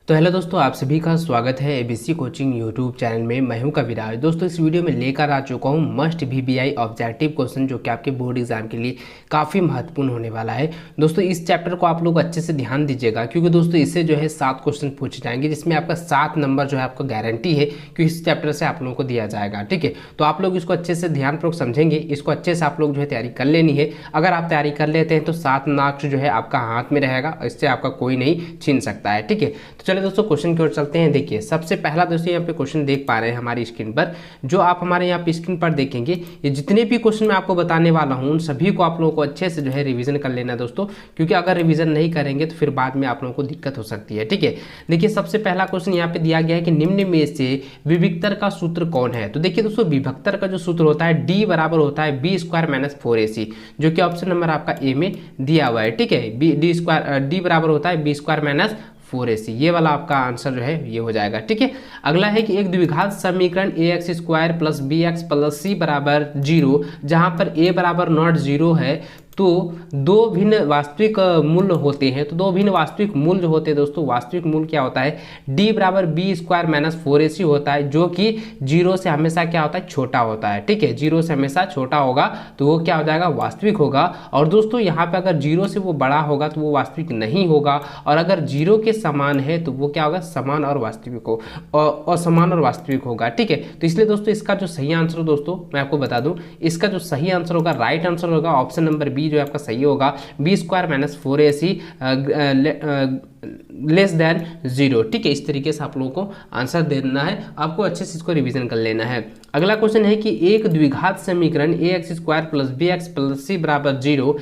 तो हेलो दोस्तों, आप सभी का स्वागत है एबीसी कोचिंग यूट्यूब चैनल में। मैं हूं कविराज। दोस्तों, इस वीडियो में लेकर आ चुका हूं मस्ट वीबीआई ऑब्जेक्टिव क्वेश्चन, जो कि आपके बोर्ड एग्जाम के लिए काफ़ी महत्वपूर्ण होने वाला है। दोस्तों, इस चैप्टर को आप लोग अच्छे से ध्यान दीजिएगा, क्योंकि दोस्तों इससे जो है 7 क्वेश्चन पूछे जाएंगे, जिसमें आपका 7 नंबर जो है आपको गारंटी है कि इस चैप्टर से आप लोगों को दिया जाएगा। ठीक है, तो आप लोग इसको अच्छे से ध्यानपूर्वक समझेंगे, इसको अच्छे से आप लोग जो है तैयारी कर लेनी है। अगर आप तैयारी कर लेते हैं तो 7 मार्क्स जो है आपका हाथ में रहेगा, इससे आपका कोई नहीं छीन सकता है। ठीक है, तो चलिए दोस्तों क्वेश्चन की ओर चलते हैं। देखिए, सबसे पहला दोस्तों यहाँ पे क्वेश्चन देख पा रहे हैं हमारी स्क्रीन पर, जो आप हमारे यहाँ पे स्क्रीन पर देखेंगे। ये जितने भी क्वेश्चन मैं आपको बताने वाला हूँ उन सभी को आप लोगों को अच्छे से जो है रिवीजन कर लेना दोस्तों, क्योंकि अगर रिवीजन नहीं करेंगे तो फिर बाद में आप लोगों को दिक्कत हो सकती है। ठीक है, देखिए सबसे पहला क्वेश्चन यहाँ पे दिया गया है कि निम्न में से विभक्तर का सूत्र कौन है। तो देखिए दोस्तों, विभक्तर का जो सूत्र होता है डी बराबर होता है बी स्क्वायर माइनस 4ac, जो कि ऑप्शन नंबर आपका ए में दिया हुआ है। ठीक है, डी बराबर होता है बी स्क्वायर माइनस 4ac, ये वाला आपका आंसर जो है ये हो जाएगा। ठीक है, अगला है कि एक द्विघात समीकरण ax square plus bx plus c बराबर 0, जहां पर a बराबर नॉट 0 है, तो दो भिन्न वास्तविक मूल्य होते हैं। तो दो भिन्न वास्तविक मूल्य होते हैं दोस्तों। वास्तविक मूल्य क्या होता है, d बराबर बी स्क्वायर माइनस 4ac होता है, जो कि 0 से हमेशा क्या होता है, छोटा होता है। ठीक है, 0 से हमेशा छोटा होगा तो वो क्या हो जाएगा, वास्तविक होगा। और दोस्तों यहाँ पे अगर 0 से वो बड़ा होगा तो वो वास्तविक नहीं होगा, और अगर 0 के समान है तो वो क्या होगा, समान और वास्तविक हो, और समान और वास्तविक होगा। ठीक है, तो इसलिए दोस्तों इसका जो सही आंसर दोस्तों मैं आपको बता दूं, इसका जो सही आंसर होगा, राइट आंसर होगा ऑप्शन नंबर बी, जो आपका सही होगा, B square minus 4ac less than 0। ठीक है, इस तरीके से आप लोगों को आंसर देना है, आपको अच्छे से इसको रिवीजन कर लेना है। अगला क्वेश्चन है कि एक द्विघात समीकरण ax square plus bx plus c बराबर 0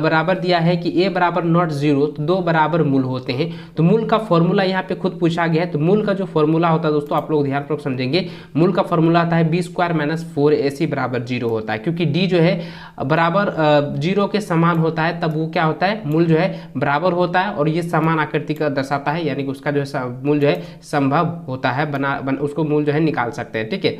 बराबर दिया है कि a बराबर नॉट 0, तो दो बराबर मूल होते हैं। तो मूल का फॉर्मूला यहाँ पे खुद पूछा गया है। तो मूल का जो फॉर्मूला होता है दोस्तों, आप लोग ध्यानपूर्वक समझेंगे। मूल का फॉर्मूला आता है बी स्क्वायर माइनस 4ac बराबर 0 होता है, क्योंकि d जो है बराबर 0 के समान होता है, तब वो क्या होता है, मूल जो है बराबर होता है, और ये समान आकृति का दर्शाता है, यानी कि उसका जो है मूल जो है संभव होता है, उसको मूल जो है निकाल सकते हैं। ठीक है,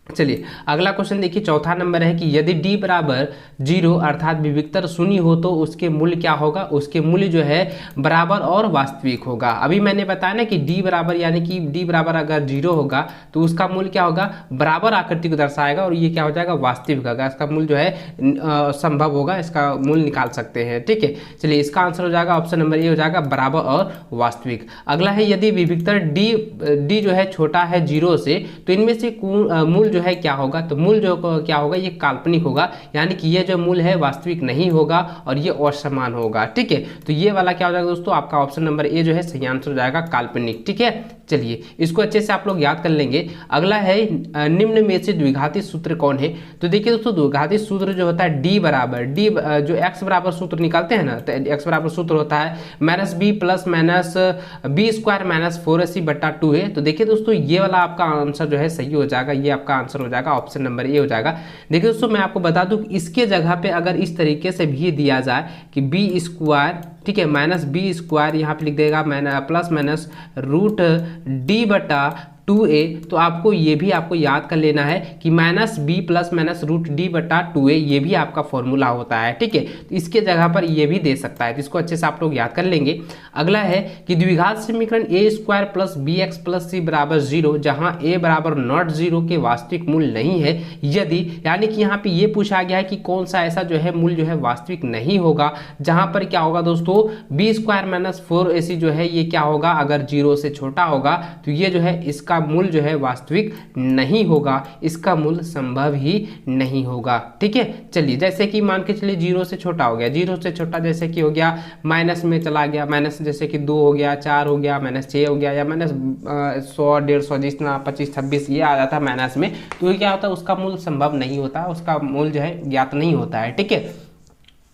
चलिए अगला क्वेश्चन देखिए, चौथा नंबर है कि यदि d बराबर 0 अर्थात विभक्तर शून्य हो तो उसके मूल्य क्या होगा, उसके मूल्य जो है बराबर और वास्तविक होगा। अभी मैंने बताया ना कि d बराबर, यानी कि d बराबर अगर 0 होगा तो उसका मूल्य क्या होगा, बराबर आकृति को दर्शाएगा, और ये क्या हो जाएगा, वास्तविक होगा। इसका मूल्य जो है संभव होगा, इसका मूल्य निकाल सकते हैं। ठीक है, चलिए इसका आंसर हो जाएगा ऑप्शन नंबर ए हो जाएगा, बराबर और वास्तविक। अगला है यदि विभक्तर d जो है छोटा है 0 से, तो इनमें से मूल जो है क्या होगा, तो मूल जो क्या होगा, ये काल्पनिक होगा, यानी कि ये जो मूल है वास्तविक नहीं होगा, और ये असमान होगा। ठीक है, तो ये वाला क्या हो जाएगा दोस्तों, आपका ऑप्शन नंबर ए जो है सही आंसर हो जाएगा, काल्पनिक। ठीक है, चलिए इसको अच्छे से आप लोग याद कर लेंगे। अगला है निम्न में से द्विघाती सूत्र कौन है। तो देखिए दोस्तों, द्विघाती सूत्र जो होता है d बराबर जो x बराबर सूत्र निकालते हैं ना, तो x बराबर सूत्र होता है minus B plus minus B square minus 4ac बट्टा 2 है। तो देखिए दोस्तों, ये वाला आपका आंसर जो है सही हो जाएगा, ये आपका आंसर हो जाएगा ऑप्शन नंबर ए हो जाएगा। देखिए दोस्तों, मैं आपको बता दूं कि इसके जगह पे अगर इस तरीके से भी दिया जाए कि बी स्क्वायर, ठीक है, माइनस बी स्क्वायर यहाँ पे लिख देगा प्लस माइनस रूट डी बटा 2a, तो आपको ये भी आपको याद कर लेना है कि minus B plus minus root D बटा 2a, ये भी आपका फॉर्मूला होता है। ठीक है, तो इसके जगह पर ये भी दे सकता है, तो इसको अच्छे से आप लोग याद कर लेंगे। अगला है कि द्विघात समीकरण a square plus bx plus c बराबर 0, जहां a बराबर नॉट 0 के वास्तविक मूल्य नहीं है, यदि, यानी कि यहाँ पे ये पूछा गया है कि कौन सा ऐसा जो है मूल्य जो है वास्तविक नहीं होगा, जहां पर क्या होगा दोस्तों, बी स्क्वायर माइनस 4ac जो है ये क्या होगा, अगर 0 से छोटा होगा तो ये जो है इसका मूल्य जो है वास्तविक नहीं होगा, इसका मूल्य संभव ही नहीं होगा। ठीक है, चलिए जैसे कि मान के चलिए 0 से छोटा हो गया, 0 से छोटा जैसे कि हो गया माइनस में चला गया, माइनस जैसे कि 2 हो गया, 4 हो गया, माइनस 6 हो गया, या माइनस 100 150 जितना 25 26 ये आ जाता है माइनस में, तो ये क्या होता है, उसका मूल्य संभव नहीं होता, उसका मूल्य जो है ज्ञात नहीं होता है। ठीक है,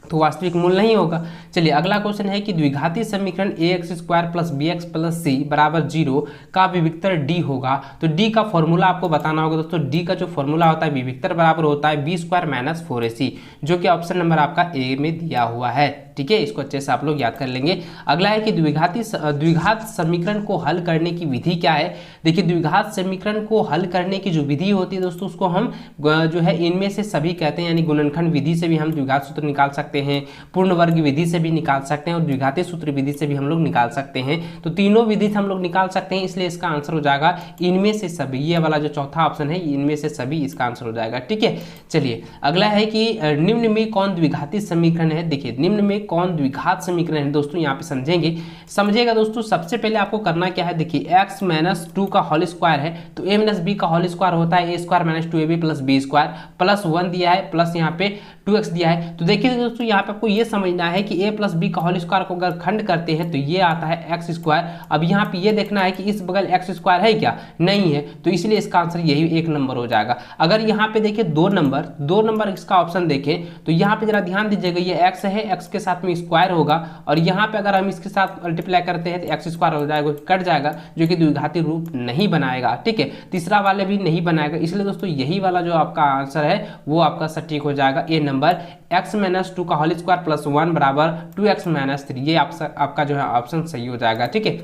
तो वास्तविक मूल्य नहीं होगा। चलिए अगला क्वेश्चन है कि द्विघाती समीकरण ax square plus bx plus c बराबर 0 का विभक्तर d होगा। तो d का फॉर्मूला आपको बताना होगा दोस्तों। d का जो फॉर्मूला होता है विभक्तर बराबर होता है बी स्क्वायर माइनस 4ac, जो कि ऑप्शन नंबर आपका ए में दिया हुआ है। ठीक है, इसको अच्छे से आप लोग याद कर लेंगे। अगला है कि द्विघात समीकरण को हल करने की विधि क्या है। देखिए, द्विघात समीकरण को हल करने की जो विधि होती है दोस्तों, उसको हम जो है इनमें से सभी कहते हैं, यानी गुणनखंड विधि से भी हम द्विघात सूत्र निकाल सकते सकते हैं, पूर्ण वर्ग विधि से भी निकाल सकते हैं और द्विघाती सूत्र विधि से भी हम लोग निकाल सकते हैं। तो तीनों विधि से हम लोग निकाल सकते हैं, इसलिए इसका आंसर हो जाएगा इनमें से सभी। ये वाला जो चौथा ऑप्शन है इनमें से सभी इसका आंसर हो जाएगा। ठीक है, चलिए अगला है कि निम्न में कौन द्विघाती समीकरण है। देखिए निम्न में कौन द्विघात समीकरण है दोस्तों, यहाँ पे समझेगा दोस्तों। सबसे पहले आपको करना क्या है, देखिए x माइनस 2 का होल स्क्वायर है तो a माइनस बी का होल स्क्वायर होता है a square minus 2ab plus B square plus 1 दिया है प्लस यहाँ पे 2x दिया है। तो देखिए दोस्तों यहाँ पे आपको ये समझना है कि a प्लस बी का होल स्क्वायर को अगर खंड करते हैं तो ये आता है x स्क्वायर। अब यहाँ पे ये देखना है कि इस बगल x स्क्वायर है क्या, नहीं है, तो इसलिए इसका आंसर यही 1 नंबर हो जाएगा। अगर यहाँ पे देखिए 2 नंबर इसका ऑप्शन देखें तो यहाँ पे जरा ध्यान दीजिएगा, ये x है, x के साथ में स्क्वायर होगा और यहाँ पे अगर हम इसके साथ मल्टीप्लाई करते हैं तो x स्क्वायर हो जाएगा, कट जाएगा, जो कि द्विघाती रूप नहीं बनाएगा। ठीक है, तीसरा वाले भी नहीं बनाएगा, इसलिए दोस्तों यही वाला जो आपका आंसर है वो आपका सटीक हो जाएगा ए नंबर, x माइनस 2 का होल स्क्वायर प्लस 1 बराबर 2x माइनस 3। ये आपका जो है ऑप्शन सही हो जाएगा। ठीक है,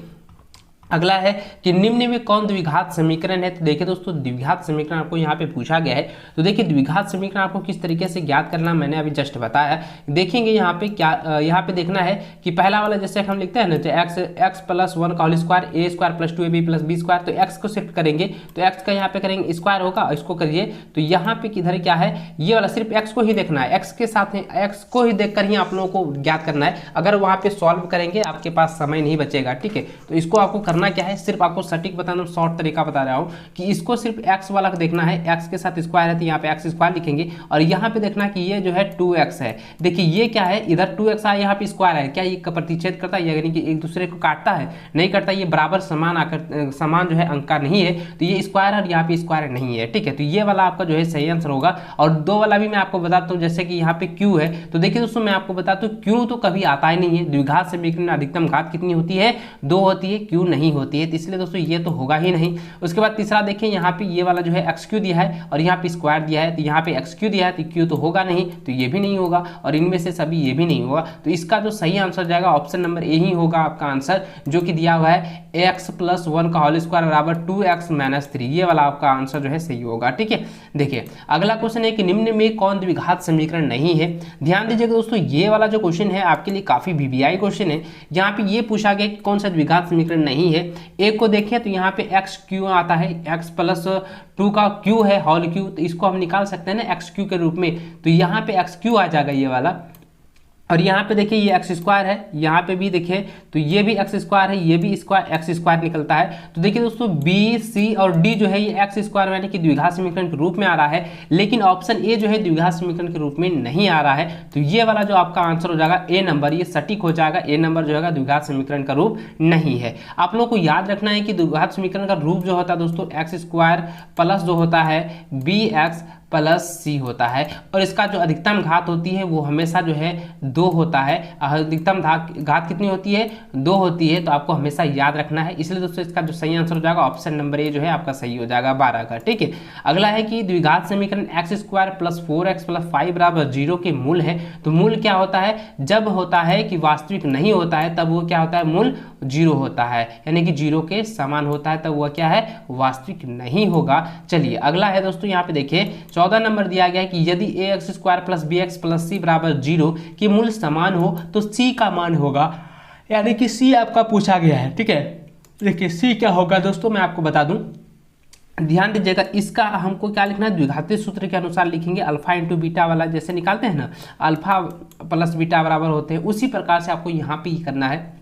अगला है कि निम्न में कौन द्विघात समीकरण है। तो देखिए दोस्तों द्विघात समीकरण आपको यहाँ पे पूछा गया है। तो देखिए द्विघात समीकरण आपको किस तरीके से ज्ञात करना मैंने अभी जस्ट बताया। देखेंगे यहाँ पे क्या, यहाँ पे देखना है कि पहला वाला जैसे हम लिखते हैं ना, तो x प्लस 1 का whole square a square plus 2ab plus B square, तो x को शिफ्ट करेंगे तो x का यहाँ पे करेंगे स्क्वायर होगा, इसको करिए तो यहाँ पे किधर क्या है, ये वाला सिर्फ x को ही देखना है, x के साथ x को ही देखकर ही आप लोगों को ज्ञात करना है। अगर वहाँ पे सॉल्व करेंगे आपके पास समय नहीं बचेगा। ठीक है, तो इसको आपको करना क्या है, सिर्फ आपको सटीक बताना, शॉर्ट तरीका बता रहा हूं कि इसको सिर्फ x वाला देखना है, x के साथ स्क्वायर है तो यहाँ पे x स्क्वायर लिखेंगे और यहाँ पे देखना कि ये जो है 2x है। देखिए ये क्या है, इधर 2x है, यहाँ पे स्क्वायर है, क्या ये प्रतिच्छेद करता है, यानी कि एक दूसरे को काटता है, नहीं करता, ये बराबर समान जो है अंक का नहीं है, तो ये स्क्वायर है और यहाँ पे स्क्वायर नहीं है। ठीक है, तो ये वाला आपका जो है सही आंसर होगा। और 2 वाला भी मैं आपको बताता हूँ, जैसे कि यहाँ पे q है, तो देखिए दोस्तों मैं आपको बताता हूँ q तो कभी आता ही नहीं है। द्विघात समीकरण में अधिकतम घात कितनी होती है, 2 होती है, q नहीं होती है, इसलिए दोस्तों ये तो होगा ही नहीं। उसके बाद तीसरा देखें, यहाँ पे ये वाला जो है xq दिया है और यहाँ पे स्क्वायर दिया है, तो यहाँ पे xq दिया है तो q तो होगा नहीं, तो ये भी नहीं होगा और इनमें से सभी ये भी नहीं होगा। तो इसका जो सही आंसर जाएगा ऑप्शन नंबर ए ही होगा आपका आंसर, जो कि दिया हुआ है x प्लस 1 का होल स्क्वायर बराबर 2x माइनस 3। ये वाला आपका आंसर जो है सही होगा। ठीक है, देखिए अगला क्वेश्चन है कि निम्न में कौन द्विघात समीकरण नहीं है। ध्यान दीजिएगा दोस्तों, ये वाला जो क्वेश्चन है आपके लिए काफी वीवीआई क्वेश्चन है। यहाँ पे ये पूछा गया कि कौन सा द्विघात समीकरण नहीं है। एक को देखिए तो यहाँ पे एक्स क्यू आता है, x प्लस 2 का q है होल q, तो इसको हम निकाल सकते हैं ना एक्स क्यू के रूप में, तो यहाँ पे एक्स क्यू आ जाएगा ये वाला। और यहाँ पे देखिए ये एक्स स्क्वायर है, यहाँ पे भी देखिए तो ये भी एक्स स्क्वायर है, ये भी स्क्वायर एक्स स्क्वायर निकलता है। तो देखिए दोस्तों बी सी और डी जो है ये एक्स स्क्वायर यानी कि द्विघात समीकरण के रूप में आ रहा है, लेकिन ऑप्शन ए जो है द्विघात समीकरण के रूप में नहीं आ रहा है। तो ये वाला जो आपका आंसर हो जाएगा ए नंबर, ये सटीक हो जाएगा, ए नंबर जो है द्विघात समीकरण का रूप नहीं है। आप लोग को याद रखना है कि द्विघात समीकरण का रूप जो होता है दोस्तों एक्स स्क्वायर प्लस जो होता है बी एक्स प्लस सी होता है, और इसका जो अधिकतम घात होती है वो हमेशा जो है 2 होता है। अधिकतम घात कितनी होती है, 2 होती है, तो आपको हमेशा याद रखना है। इसलिए दोस्तों इसका जो सही आंसर हो जाएगा ऑप्शन नंबर ए जो है आपका सही हो जाएगा 12 का। ठीक है, अगला है कि द्विघात समीकरण x square plus 4x plus 5 बराबर 0 के मूल है। तो मूल क्या होता है, जब होता है कि वास्तविक नहीं होता है तब वो क्या होता है, मूल 0 होता है, यानी कि 0 के समान होता है तब वह क्या है, वास्तविक नहीं होगा। चलिए अगला है दोस्तों, यहाँ पे देखिए 14 नंबर दिया गया है कि यदि ax square plus bx plus c बराबर 0 के मूल समान हो तो c का मान होगा, यानी कि c आपका पूछा गया है। ठीक है, देखिए c क्या होगा दोस्तों मैं आपको बता दूं, ध्यान दीजिएगा, इसका हमको क्या लिखना है, द्विघाती सूत्र के अनुसार लिखेंगे। अल्फा इंटू बीटा वाला जैसे निकालते हैं ना, अल्फा प्लस बीटा बराबर होते हैं, उसी प्रकार से आपको यहाँ पे करना है।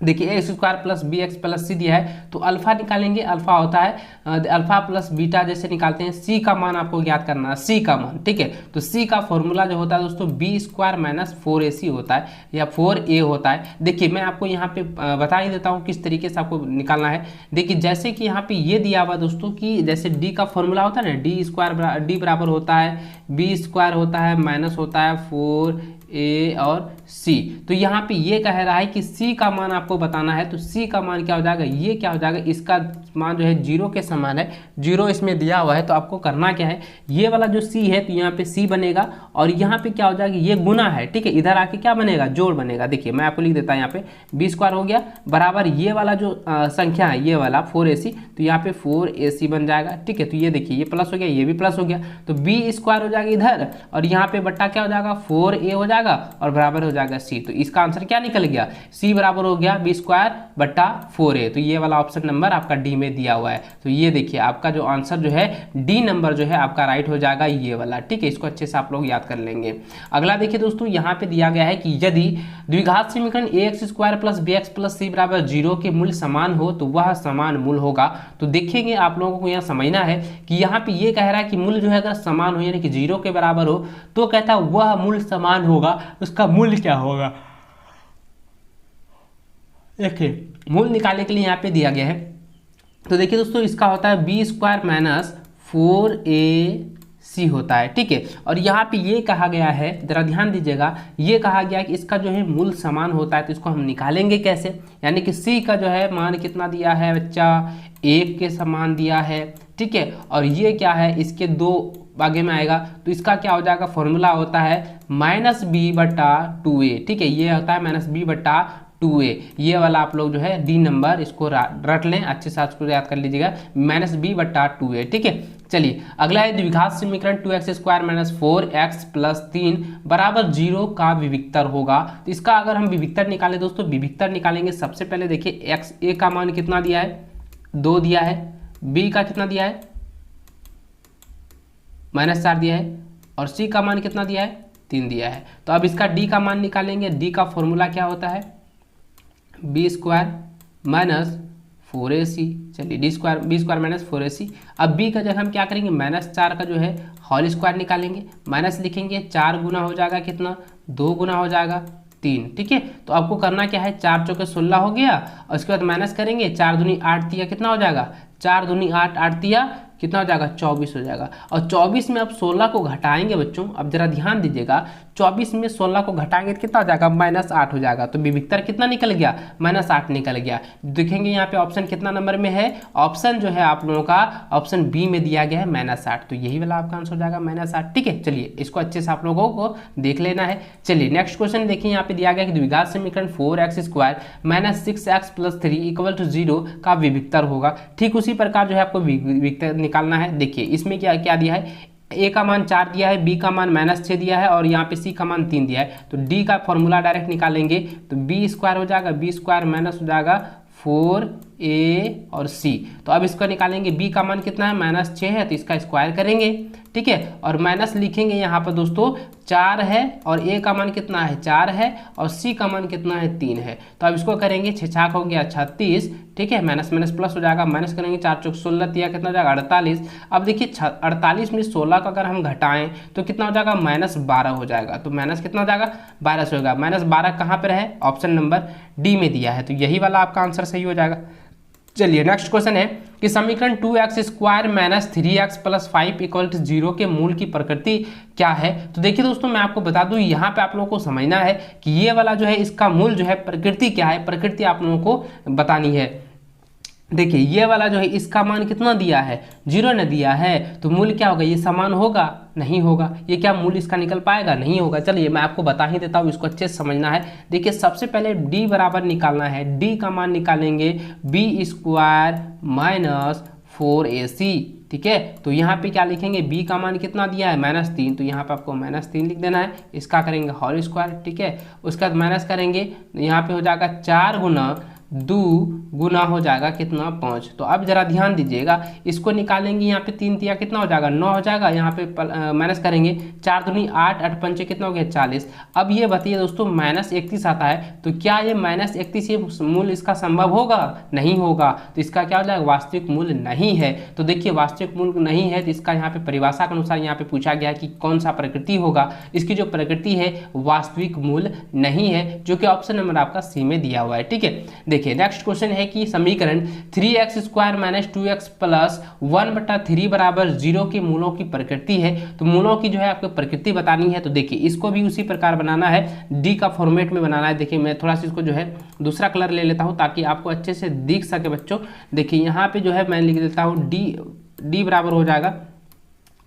देखिए A square plus B X plus C दिया है तो अल्फा निकालेंगे, अल्फा होता है अल्फा प्लस बीटा जैसे निकालते हैं। सी का मान आपको ज्ञात करना है, सी का मान। ठीक है, तो सी का फॉर्मूला जो होता है दोस्तों बी स्क्वायर माइनस 4ac होता है या 4a होता है। देखिए मैं आपको यहाँ पे बता ही देता हूँ किस तरीके से आपको निकालना है। देखिए जैसे कि यहाँ पे ये दिया हुआ दोस्तों कि जैसे डी का फॉर्मूला होता है ना, डी स्क्वायर डी बराबर होता है बी स्क्वायर होता है माइनस होता है 4a और सी। तो यहाँ पे ये कह रहा है कि सी का मान आपको बताना है, तो सी का मान क्या हो जाएगा, ये क्या हो जाएगा, इसका मान जो है 0 के समान है, 0 इसमें दिया हुआ है। तो आपको करना क्या है, ये वाला जो सी है तो यहाँ पे सी बनेगा और यहाँ पे क्या हो जाएगा, ये गुना है, ठीक है, इधर आके क्या बनेगा, जोड़ बनेगा। देखिए मैं आपको लिख देता हूँ, यहाँ पे बी स्क्वायर हो गया बराबर ये वाला जो संख्या है, ये वाला 4ac, तो यहाँ पे 4ac बन जाएगा, ठीक है। तो ये देखिए ये प्लस हो गया, ये भी प्लस हो गया, तो बी स्क्वायर हो जाएगा इधर और यहाँ पे बट्टा क्या हो जाएगा, 4a हो जाएगा और बराबर हो जाएगा सी। तो इसका आंसर क्या निकल गया, सी बराबर हो गया बी स्क्वायर बट्टा 4a। तो ये वाला ऑप्शन नंबर आपका डी में दिया हुआ है। तो ये देखिए आपका जो आंसर जो है डी नंबर जो है आपका राइट हो जाएगा, ये वाला, ठीक है। इसको अच्छे से आप लोग याद कर लेंगे। अगला देखिए दोस्तों, यहाँ पे दिया गया है कि यदि द्विघात समीकरण ax² plus bx plus c बराबर 0 के मूल्य समान हो तो वह समान मूल होगा। तो देखेंगे आप लोगों को यहाँ समझना है कि यहाँ पे ये कह रहा है कि मूल्य जो है अगर समान हो यानी कि 0 के बराबर हो तो कहता है वह मूल्य समान होगा, उसका मूल्य क्या होगा। देखिए मूल्य निकालने के लिए यहाँ पे दिया गया है, तो देखिए दोस्तों इसका होता है बी स्क्वायर माइनस 4ac होता है, ठीक है। और यहाँ पे ये कहा गया है, जरा ध्यान दीजिएगा, ये कहा गया है कि इसका जो है मूल समान होता है, तो इसको हम निकालेंगे कैसे, यानी कि c का जो है मान कितना दिया है बच्चा, 1 के समान दिया है, ठीक है। और ये क्या है, इसके 2 आगे में आएगा, तो इसका क्या हो जाएगा, फॉर्मूला होता है -b/2a, ठीक है। ये होता है -b/2a, ये वाला आप लोग जो है डी नंबर इसको रट लें, अच्छे से इसको याद कर लीजिएगा, -b/2a, ठीक है। चलिए अगला है द्विघात समीकरण 2x² - 4x + 3 बराबर 0 का विविक्तर होगा। तो इसका अगर हम विविक्तर निकालें दोस्तों, विविक्तर निकालेंगे सबसे पहले देखिए x a का मान कितना दिया है, 2 दिया है, b का कितना दिया है -4 दिया है और c का मान कितना दिया है, 3 दिया है। तो अब इसका d का मान निकालेंगे, d का फॉर्मूला क्या होता है, बी स्क्वायर माइनस 4ac, चलिए बी स्क्वायर माइनस 4ac। अब b का जगह हम क्या करेंगे, -4 का जो है होल स्क्वायर निकालेंगे, माइनस लिखेंगे, 4 गुना हो जाएगा कितना, 2 गुना हो जाएगा 3, ठीक है। तो आपको करना क्या है, 4 चौके 16 हो गया और उसके बाद माइनस करेंगे, 4 दूनी 8 तिया कितना हो जाएगा, 4 दूनी 8, 8 तिया कितना हो जाएगा, 24 हो जाएगा। और 24 में अब 16 को घटाएंगे बच्चों, अब जरा ध्यान दीजिएगा, 24 में 16 को घटाएंगे तो कितना हो जाएगा, -8 हो जाएगा। तो विविक्तर कितना निकल गया, -8 निकल गया। देखेंगे यहाँ पे ऑप्शन कितना नंबर में है, ऑप्शन जो है आप लोगों का ऑप्शन बी में दिया गया है -8, तो यही वाला आपका आंसर हो जाएगा -8, ठीक है। चलिए इसको अच्छे से आप लोगों को देख लेना है। चलिए नेक्स्ट क्वेश्चन देखिए, यहाँ पे दिया गया कि द्विघात समीकरण 4x² - 6x + 3 = 0 का विविक्तर होगा। ठीक उसी प्रकार जो है आपको विविक्तर निकालना है। देखिए इसमें क्या क्या दिया है, a का मान 4 दिया है, b का मान -6 दिया है और यहाँ पे c का मान 3 दिया है। तो d का फॉर्मूला डायरेक्ट निकालेंगे, तो b स्क्वायर हो जाएगा, b स्क्वायर माइनस हो जाएगा 4a और c। तो अब इसको निकालेंगे, b का मान कितना है, -6 है, तो इसका स्क्वायर करेंगे, ठीक है। और माइनस लिखेंगे यहाँ पर दोस्तों 4 है और a का मान कितना है, 4 है और c का मान कितना है, 3 है। तो अब इसको करेंगे, 6 छाक हो गया 36, ठीक है, माइनस माइनस प्लस हो जाएगा, माइनस करेंगे 4 चौक 16 दिया कितना हो जाएगा 48। अब देखिए 48 में 16 का अगर हम घटाएं तो कितना हो जाएगा, -12 हो जाएगा। तो माइनस कितना हो जाएगा, 12 होगा। -12 कहाँ पर है, ऑप्शन नंबर डी में दिया है, तो यही वाला आपका आंसर सही हो जाएगा। चलिए नेक्स्ट क्वेश्चन है कि समीकरण 2x² - 3x + 5 = 0 के मूल की प्रकृति क्या है। तो देखिए दोस्तों मैं आपको बता दूं, यहाँ पे आप लोगों को समझना है कि ये वाला जो है इसका मूल जो है प्रकृति क्या है, प्रकृति आप लोगों को बतानी है। देखिए ये वाला जो है इसका मान कितना दिया है, 0 ने दिया है, तो मूल्य क्या होगा, ये समान होगा, नहीं होगा, ये क्या मूल्य इसका निकल पाएगा, नहीं होगा। चलिए मैं आपको बता ही देता हूँ, इसको अच्छे से समझना है। देखिए सबसे पहले d बराबर निकालना है, d का मान निकालेंगे b² - 4ac, ठीक है। तो यहाँ पे क्या लिखेंगे, b का मान कितना दिया है, -3, तो यहाँ पे आपको -3 लिख देना है। इसका करेंगे होल स्क्वायर, ठीक है, उसके बाद माइनस करेंगे, यहाँ पे हो जाएगा 4 गुना 2 गुना हो जाएगा कितना, 5। तो अब जरा ध्यान दीजिएगा, इसको निकालेंगे, यहाँ पे 3 तिया कितना हो जाएगा, 9 हो जाएगा। यहाँ पे माइनस करेंगे, 4 दूनी 8, 8 पंचे कितना हो गया, 40। अब ये बताइए दोस्तों -31 आता है, तो क्या ये -31 ये मूल्य इसका संभव होगा, नहीं होगा। तो इसका क्या हो जाएगा, वास्तविक मूल्य नहीं है। तो देखिए वास्तविक मूल्य नहीं है, तो इसका यहाँ पे परिभाषा के अनुसार यहाँ पे पूछा गया है कि कौन सा प्रकृति होगा। इसकी जो प्रकृति है वास्तविक मूल्य नहीं है, जो कि ऑप्शन नंबर आपका सी में दिया हुआ है, ठीक है। देखिए नेक्स्ट क्वेश्चन है कि समीकरण 3x square minus 2x plus 1/3 बराबर 0 के मूलों की प्रकृति है। तो मूलों की जो है आपको प्रकृति बतानी है। तो देखिए इसको भी उसी प्रकार बनाना है, डी का फॉर्मेट में बनाना है। देखिए मैं थोड़ा सा इसको जो है दूसरा कलर ले लेता हूँ ताकि आपको अच्छे से दिख सके बच्चों। देखिए यहाँ पे जो है मैं लिख देता हूँ डी बराबर हो जाएगा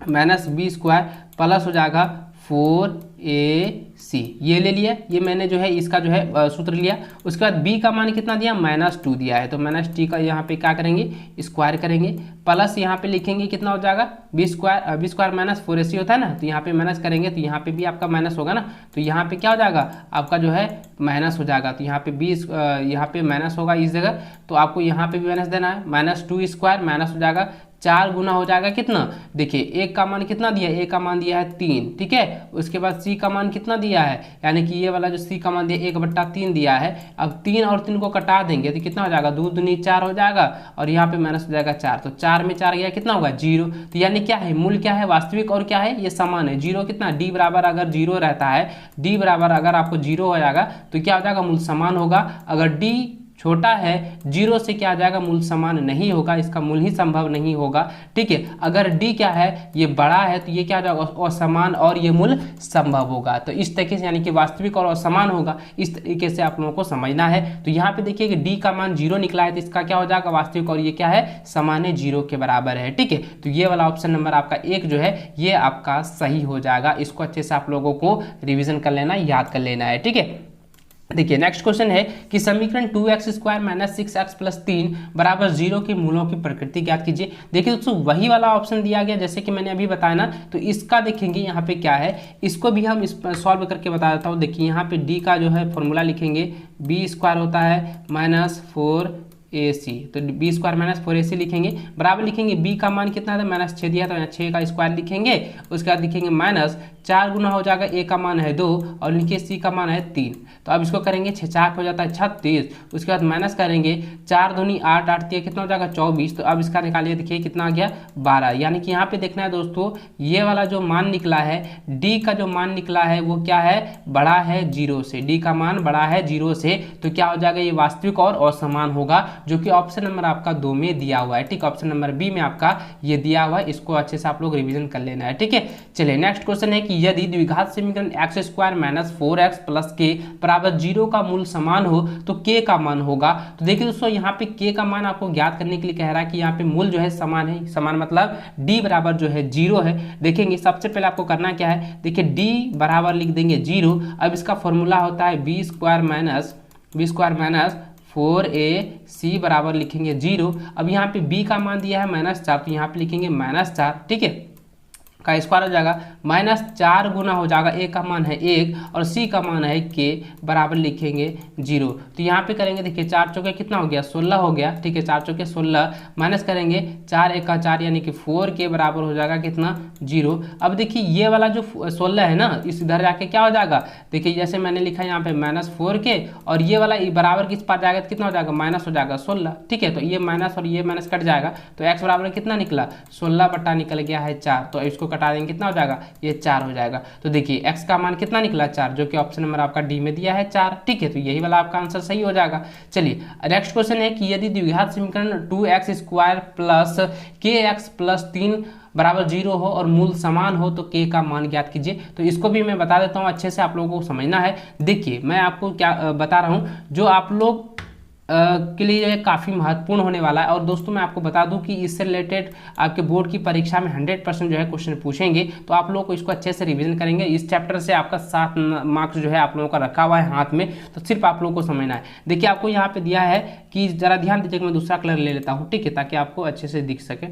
माइनस बी स्क्वायर प्लस हो जाएगा 4ac, ये ले लिया, ये मैंने जो है इसका जो है सूत्र लिया। उसके बाद b का मान कितना दिया, -2 दिया है, तो -t का यहाँ पे क्या करेंगे, स्क्वायर करेंगे, प्लस यहाँ पे लिखेंगे कितना हो जाएगा बी स्क्वायर माइनस 4ac होता है ना, तो यहाँ पे माइनस करेंगे तो यहाँ पे भी आपका माइनस होगा ना, तो यहाँ पे क्या हो जाएगा आपका जो है माइनस हो जाएगा। तो यहाँ पे यहाँ पे माइनस होगा इस जगह, तो आपको यहाँ पे भी माइनस देना है, -2 स्क्वायर माइनस हो जाएगा 4 गुना हो जाएगा कितना, देखिए एक का मान कितना दिया है, ए का मान दिया है 3, ठीक है। उसके बाद सी का मान कितना दिया है, यानी कि ये वाला जो सी का मान दिया 1/3 दिया है। अब 3 और 3 को कटा देंगे तो कितना हो जाएगा, 2 दूनी 4 हो जाएगा और यहाँ पे माइनस हो जाएगा 4, तो 4 में 4 गया कितना होगा 0। तो यानी क्या है, मूल क्या है, वास्तविक और क्या है, ये समान है। 0 कितना, डी बराबर अगर 0 रहता है, डी बराबर अगर आपको 0 हो जाएगा तो क्या हो जाएगा, मूल समान होगा। अगर डी छोटा है 0 से क्या आ जाएगा, मूल समान नहीं होगा, इसका मूल ही संभव नहीं होगा, ठीक है। अगर d क्या है, ये बड़ा है तो ये क्या आ जाएगा, असमान और ये मूल संभव होगा। तो इस तरीके से यानी कि वास्तविक और असमान होगा, इस तरीके से आप लोगों को समझना है। तो यहाँ पे देखिए कि d का मान 0 निकला है तो इसका क्या हो जाएगा, वास्तविक और ये क्या है, समान है, 0 के बराबर है, ठीक है। तो ये वाला ऑप्शन नंबर आपका 1 जो है ये आपका सही हो जाएगा। इसको अच्छे से आप लोगों को रिविजन कर लेना, याद कर लेना है, ठीक है। देखिए नेक्स्ट क्वेश्चन है कि समीकरण 2x square minus 6x plus 3 बराबर 0 के मूलों की प्रकृति ज्ञात कीजिए। देखिए दोस्तों वही वाला ऑप्शन दिया गया जैसे कि मैंने अभी बताया ना, तो इसका देखेंगे यहाँ पे क्या है, इसको भी हम सॉल्व करके बता देता हूँ। देखिए यहाँ पे d का जो है फॉर्मूला लिखेंगे, b स्क्वायर होता है -4ac, तो b स्क्वायर -4ac लिखेंगे, बराबर लिखेंगे b का मान कितना था, -6 दिया, तो यहाँ 6 का स्क्वायर लिखेंगे। उसके बाद लिखेंगे माइनस 4 गुना हो जाएगा, a का मान है 2 और लिखिए c का मान है 3, तो अब इसको करेंगे 6 4 हो जाता है 36। उसके बाद माइनस करेंगे 4 दूनी 8 8 दिया कितना हो जाएगा 24, तो अब इसका निकालिए, देखिए कितना आ गया 12। यानी कि यहाँ पे देखना है दोस्तों, ये वाला जो मान निकला है, d का जो मान निकला है वो क्या है, बड़ा है 0 से, d का मान बड़ा है 0 से, तो क्या हो जाएगा, ये वास्तविक और असमान होगा, जो कि ऑप्शन नंबर आपका 2 में दिया हुआ है, ठीक। ऑप्शन नंबर बी में आपका ये दिया हुआ है, इसको अच्छे से आप लोग रिवीजन कर लेना है, ठीक है। चलिए नेक्स्ट क्वेश्चन है कि यदि द्विघात समीकरण x square minus 4x plus के बराबर 0 का मूल समान हो तो k का मान होगा। तो देखिए दोस्तों यहाँ पे k का मान आपको ज्ञात करने के लिए कह रहा है कि यहाँ पे मूल जो है समान है, समान मतलब d बराबर जो है 0 है। देखेंगे सबसे पहले आपको करना क्या है, देखिए d बराबर लिख देंगे 0। अब इसका फॉर्मूला होता है b स्क्वायर माइनस 4ac बराबर लिखेंगे 0। अब यहाँ पे b का मान दिया है -4, तो यहाँ पे लिखेंगे -4, ठीक है, का स्क्वायर हो जाएगा, -4 गुना हो जाएगा, a का मान है 1 और c का मान है k, बराबर लिखेंगे 0। तो यहाँ पे करेंगे, देखिए 4 चौके कितना हो गया 16 हो गया, ठीक है, 4 चौके 16 माइनस करेंगे 4 1 का 4 यानी कि 4 के बराबर हो जाएगा कितना 0। अब देखिए ये वाला जो 16 है ना, इस इधर जाके क्या हो जाएगा, देखिए जैसे मैंने लिखा है यहाँ पे -4 के, और ये वाला बराबर किस पास जाएगा तो कितना हो जाएगा, माइनस हो जाएगा 16, ठीक है। तो ये माइनस और ये माइनस कट जाएगा, तो x बराबर कितना निकला 16 बटा निकल गया है 4, तो इसको कटा देंगे कितना हो जाएगा, ये 4 हो जाएगा। तो देखिए x का मान कितना निकला 4, जो कि ऑप्शन नंबर आपका डी में दिया है 4, ठीक है। तो यही वाला आपका आंसर सही हो जाएगा। चलिए नेक्स्ट क्वेश्चन है कि यदि द्विघात समीकरण 2x square plus kx plus 3 बराबर 0 हो और मूल समान हो तो k का मान ज्ञात कीजिए। तो इसको भी मैं बता देता हूँ, अच्छे से आप लोगों को समझना है। देखिए मैं आपको क्या बता रहा हूँ, जो आप लोग के लिए काफ़ी महत्वपूर्ण होने वाला है। और दोस्तों मैं आपको बता दूं कि इससे रिलेटेड आपके बोर्ड की परीक्षा में 100% जो है क्वेश्चन पूछेंगे, तो आप लोग को इसको अच्छे से रिवीजन करेंगे। इस चैप्टर से आपका 7 मार्क्स जो है आप लोगों का रखा हुआ है हाथ में, तो सिर्फ आप लोगों को समझना है। देखिए आपको यहाँ पे दिया है कि ज़रा ध्यान दीजिए, मैं दूसरा कलर ले लेता हूँ, ठीक है, ताकि आपको अच्छे से दिख सके।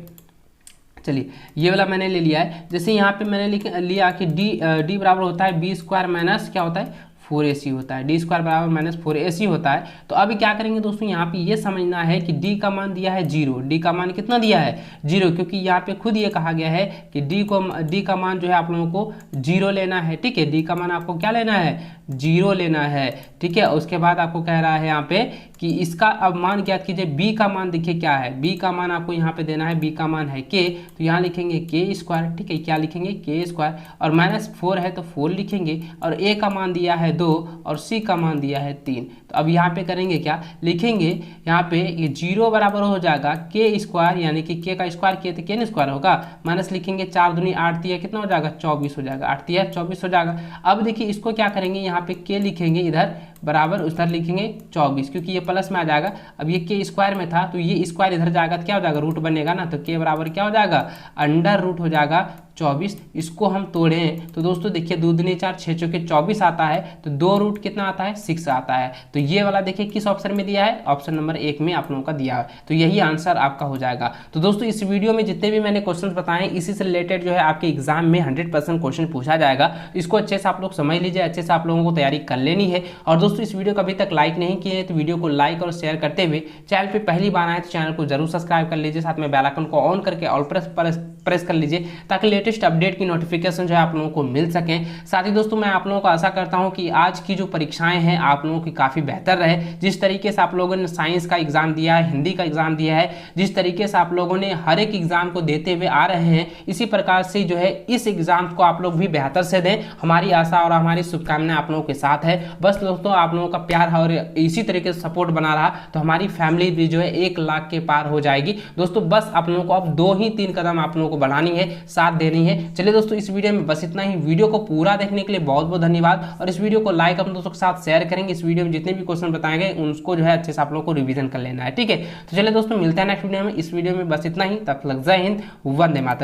चलिए ये वाला मैंने ले लिया है, जैसे यहाँ पे मैंने लिया कि डी बराबर होता है बी स्क्वायर माइनस क्या होता है 4ac होता है, डी स्क्वायर बराबर -4ac होता है। तो अभी क्या करेंगे दोस्तों, यहाँ पे ये समझना है कि d का मान दिया है 0, d का मान कितना दिया है 0, क्योंकि यहाँ पे खुद ये कहा गया है कि d का मान जो है आप लोगों को 0 लेना है, ठीक है। d का मान आपको क्या लेना है 0 लेना है, ठीक है। उसके बाद आपको कह रहा है यहाँ पे कि इसका अब मान ज्ञात कीजिए। बी का मान देखिए क्या है, बी का मान आपको यहाँ पे देना है, बी का मान है के, तो यहाँ लिखेंगे के स्क्वायर, ठीक है, क्या लिखेंगे के स्क्वायर, और -4 है तो 4 लिखेंगे, और ए का मान दिया है 2 और सी का मान दिया है 3। तो अब यहाँ पे करेंगे क्या, लिखेंगे यहाँ पे ये 0 बराबर हो जाएगा के स्क्वायर, यानी कि के का स्क्वायर किए तो के स्क्वायर होगा, माइनस लिखेंगे 4 दूनी 8 दिया कितना हो जाएगा 24 हो जाएगा, 8 दिया 24 हो जाएगा। अब देखिए इसको क्या करेंगे, यहाँ पे के लिखेंगे इधर बराबर उधर लिखेंगे 24, क्योंकि ये प्लस में आ जाएगा। अब ये के स्क्वायर में था तो ये स्क्वायर इधर जाएगा तो क्या हो जाएगा रूट बनेगा ना, तो के बराबर क्या हो जाएगा अंडर रूट हो जाएगा 24। इसको हम तोड़ें तो दोस्तों देखिए 2 दूनी 4 6 चौके 24 आता है, तो 2 रूट कितना आता है 6 आता है। तो ये वाला देखिए किस ऑप्शन में दिया है, ऑप्शन नंबर 1 में आप लोगों का दिया है, तो यही आंसर आपका हो जाएगा। तो दोस्तों इस वीडियो में जितने भी मैंने क्वेश्चन बताए इसी से रिलेटेड जो है आपके एग्जाम में 100% क्वेश्चन पूछा जाएगा। इसको अच्छे से आप लोग समझ लीजिए, अच्छे से आप लोगों को तैयारी कर लेनी है। और दोस्तों इस वीडियो को अभी तक लाइक नहीं किए तो वीडियो को लाइक और शेयर करते हुए, चैनल पर पहली बार आए तो चैनल को जरूर सब्सक्राइब कर लीजिए, साथ में बेल आइकन को ऑन करके ऑल प्रेस कर लीजिए, ताकि लेटेस्ट अपडेट की नोटिफिकेशन जो है आप लोगों को मिल सके। साथ ही दोस्तों मैं आप लोगों को आशा करता हूं कि आज की जो परीक्षाएं हैं आप लोगों की काफ़ी बेहतर रहे। जिस तरीके से आप लोगों ने साइंस का एग्जाम दिया है, हिंदी का एग्जाम दिया है, जिस तरीके से आप लोगों ने हर एक एग्जाम को देते हुए आ रहे हैं, इसी प्रकार से जो है इस एग्जाम को आप लोग भी बेहतर से दें। हमारी आशा और हमारी शुभकामनाएं आप लोगों के साथ है। बस दोस्तों आप लोगों का प्यार और इसी तरीके से सपोर्ट बना रहा तो हमारी फैमिली भी जो है 1 लाख के पार हो जाएगी। दोस्तों बस आप लोगों को अब 2 ही 3 कदम आप लोगों को बढ़ानी है, साथ देनी है। चलिए दोस्तों इस वीडियो में बस इतना ही। वीडियो को पूरा देखने के लिए बहुत बहुत धन्यवाद, और इस वीडियो को लाइक अपने दोस्तों के साथ शेयर करेंगे। इस वीडियो में जितने भी क्वेश्चन बताए गए उनको जो है अच्छे से आप लोगों को रिवीजन कर लेना है, ठीक है। तो चलिए दोस्तों मिलते हैं नेक्स्ट वीडियो में। इस वीडियो में बस इतना ही, तब तक जय हिंद, वंदे मातरम।